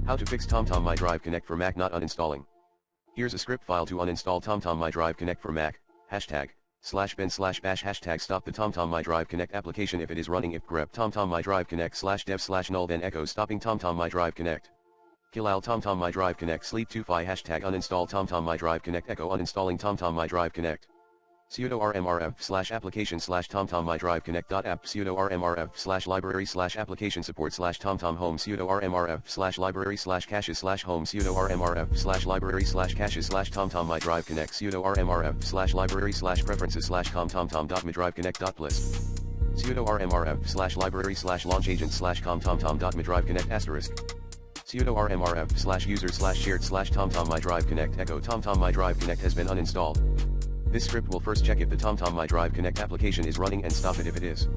How to fix TomTom MyDrive Connect for Mac not uninstalling. Here's a script file to uninstall TomTom MyDrive Connect for Mac, #bin/bash #stop the TomTom MyDrive Connect application if it is running pgrep TomTom MyDrive Connect /dev/null then echo stopping TomTom MyDrive Connect. Killall TomTom MyDrive Connect sleep 2fi #uninstall TomTom MyDrive Connect echo uninstalling TomTom MyDrive Connect. Sudo rmrf/application/TomTom MyDrive Connect.app sudo rmrf/library/application support/TomTom home sudo rmrf/library/caches/home sudo rmrf/library/caches/TomTom MyDrive Connect sudo rmrf/library/preferences/com.tomtom.mydriveconnect.plist sudo rmrf/library/LaunchAgents/com.tomtom.mydriveconnect sudo rmrf/user/shared/TomTom MyDrive Connect echo TomTom MyDrive Connect has been uninstalled. This script will first check if the TomTom MyDrive Connect application is running and stop it if it is.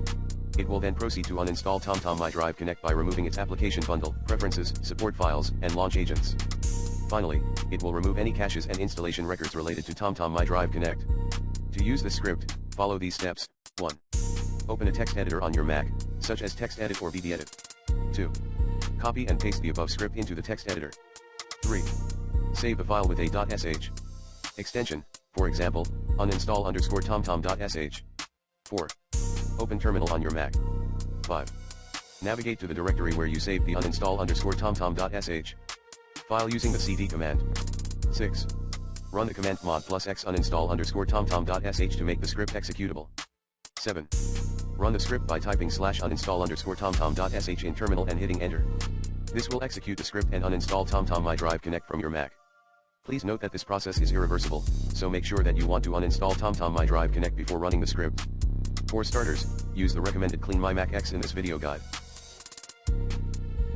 It will then proceed to uninstall TomTom MyDrive Connect by removing its application bundle, preferences, support files, and LaunchAgents. Finally, it will remove any caches and installation records related to TomTom MyDrive Connect. To use this script, follow these steps. 1. Open a text editor on your Mac, such as TextEdit or VBEdit. 2. Copy and paste the above script into the text editor. 3. Save the file with a .sh extension, for example, uninstall_tomtom.sh. 4. Open terminal on your Mac. 5. Navigate to the directory where you saved the uninstall_tomtom.sh file using the cd command. 6. Run the command mod +x uninstall_tomtom.sh to make the script executable. 7. Run the script by typing /uninstall_tomtom.sh in terminal and hitting enter. This will execute the script and uninstall TomTom MyDrive Connect from your Mac. Please note that this process is irreversible, so make sure that you want to uninstall TomTom MyDrive Connect before running the script. For starters, use the recommended Clean My Mac X in this video guide.